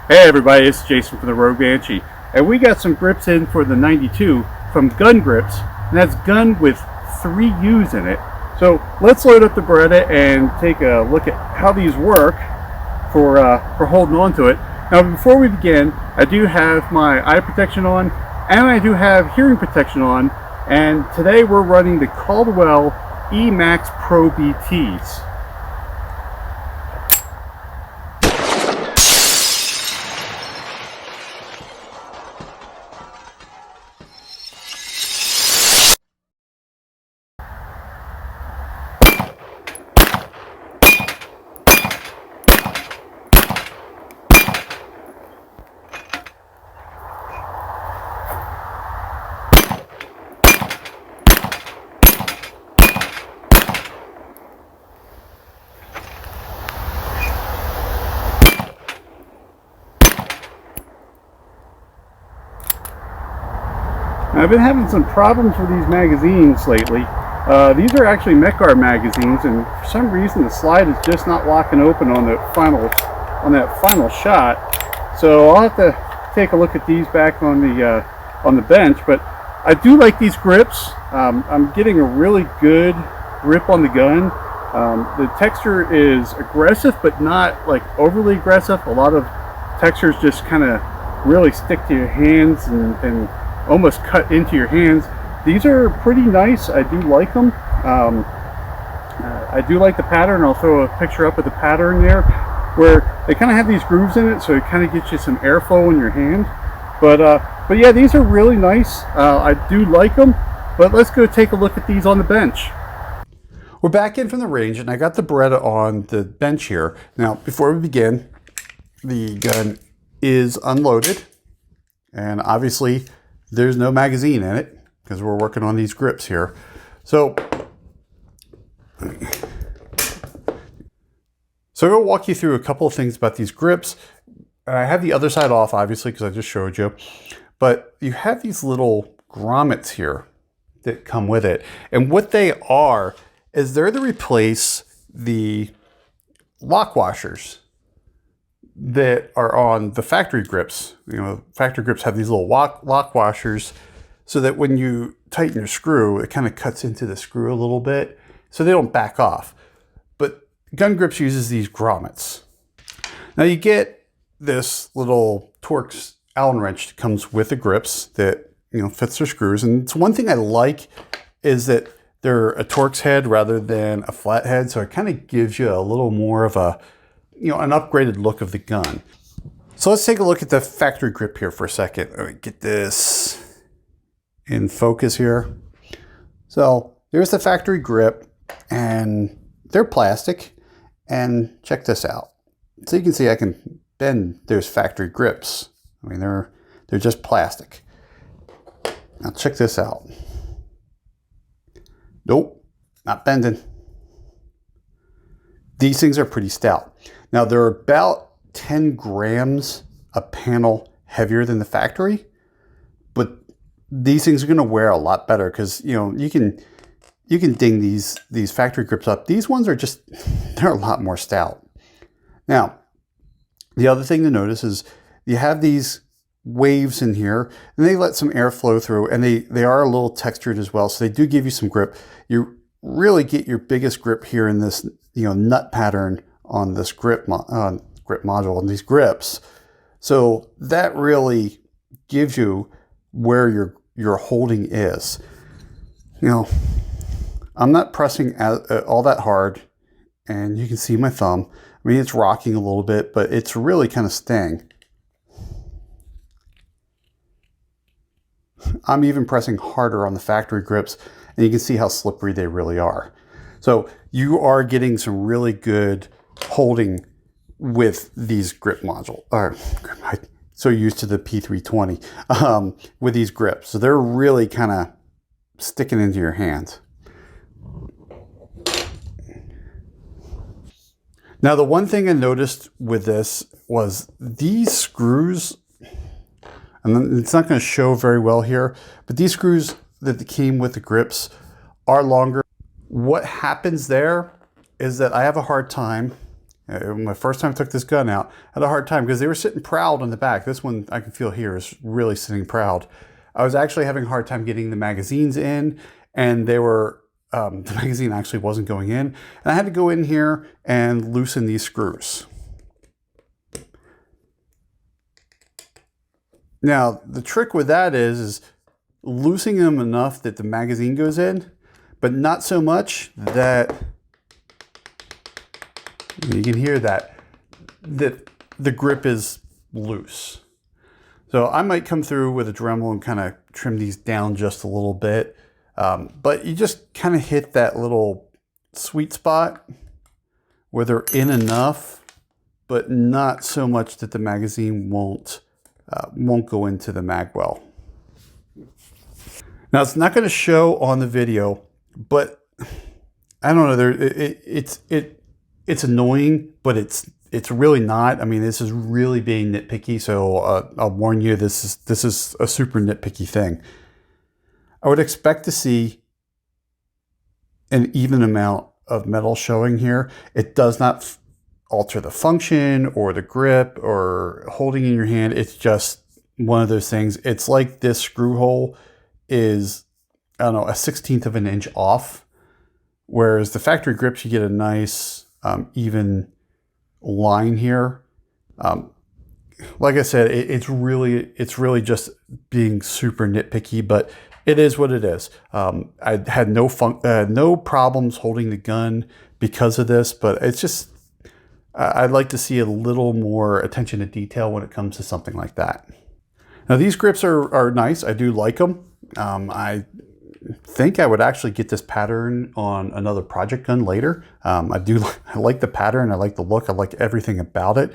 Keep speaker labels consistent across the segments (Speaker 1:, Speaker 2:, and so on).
Speaker 1: Hey everybody, it's Jason from the Rogue Banshee, and we got some grips in for the 92 from Guuun Grips, and that's gun with 3 U's in it. So let's load up the Beretta and take a look at how these work for holding on to it. Now before we begin, I do have my eye protection on, and I do have hearing protection on, and today we're running the Caldwell E-Max Pro BTs. I've been having some problems with these magazines lately. These are actually Metguard magazines, and for some reason the slide is just not locking open on that final shot. So I'll have to take a look at these back on the bench. But I do like these grips. I'm getting a really good grip on the gun. The texture is aggressive, but not like overly aggressive. A lot of textures just kind of really stick to your hands and almost cut into your hands. These are pretty nice. I do like them. I do like the pattern. I'll throw a picture up of the pattern there, where they kind of have these grooves in it, so it kind of gets you some airflow in your hand. But yeah, these are really nice. I do like them. But let's go take a look at these on the bench. We're back in from the range, and I got the Beretta on the bench here. Now, before we begin, the gun is unloaded, and obviously there's no magazine in it because we're working on these grips here. So I'm going to walk you through a couple of things about these grips. I have the other side off, obviously, because I just showed you. But you have these little grommets here that come with it. And what they are is they're to replace the lock washers that are on the factory grips. You know, factory grips have these little lock washers so that when you tighten your screw, it kind of cuts into the screw a little bit so they don't back off. But Guuun Grips uses these grommets. Now you get this little Torx Allen wrench that comes with the grips that, you know, fits their screws. And it's one thing I like is that they're a Torx head rather than a flat head. So it kind of gives you a little more of a, you know, an upgraded look of the gun. So let's take a look at the factory grip here for a second. Let me get this in focus here. So there's the factory grip, and they're plastic. And check this out. So you can see I can bend those factory grips. I mean, they're just plastic. Now check this out. Nope, not bending. These things are pretty stout. Now they're about 10 grams a panel heavier than the factory, but these things are going to wear a lot better because, you know, you can ding these factory grips up. These ones are just, they're a lot more stout. Now, the other thing to notice is you have these waves in here, and they let some air flow through, and they are a little textured as well, so they do give you some grip. You really get your biggest grip here in this, you know, nut pattern on this grip module and these grips. So that really gives you where your holding is. You know, I'm not pressing all that hard, and you can see my thumb. I mean, it's rocking a little bit, but it's really kind of staying. I'm even pressing harder on the factory grips, and you can see how slippery they really are. So you are getting some really good holding with these grip module. I'm so used to the P320 with these grips. So they're really kind of sticking into your hands. Now, the one thing I noticed with this was these screws, and it's not going to show very well here, but these screws that came with the grips are longer. What happens there is that I have a hard time My first time I took this gun out, I had a hard time because they were sitting proud on the back. This one I can feel here is really sitting proud. I was actually having a hard time getting the magazines in, and they were, the magazine actually wasn't going in. And I had to go in here and loosen these screws. Now, the trick with that is loosening them enough that the magazine goes in, but not so much that you can hear that the grip is loose. So I might come through with a Dremel and kind of trim these down just a little bit, but you just kind of hit that little sweet spot where they're in enough, but not so much that the magazine won't go into the mag well. Now it's not going to show on the video, but I don't know. It's annoying, but it's really not. I mean, this is really being nitpicky. So I'll warn you, this is a super nitpicky thing. I would expect to see an even amount of metal showing here. It does not alter the function or the grip or holding in your hand. It's just one of those things. It's like this screw hole is, I don't know, a 1/16 of an inch off, whereas the factory grips, you get a nice even line here. Like I said, it's really just being super nitpicky, but it is what it is. I had no problems holding the gun because of this, but it's just, I'd like to see a little more attention to detail when it comes to something like that. Now these grips are nice. I do like them. I think I would actually get this pattern on another project gun later. I like the pattern. I like the look. I like everything about it.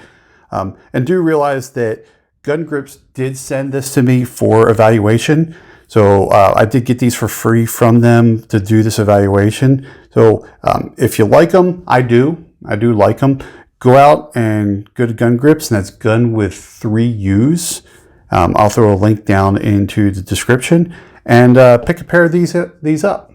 Speaker 1: And do realize that Guuun Grips did send this to me for evaluation. So I did get these for free from them to do this evaluation. So if you like them, I do like them. Go out and go to Guuun Grips, and that's gun with 3 U's. I'll throw a link down into the description, and pick a pair of these up.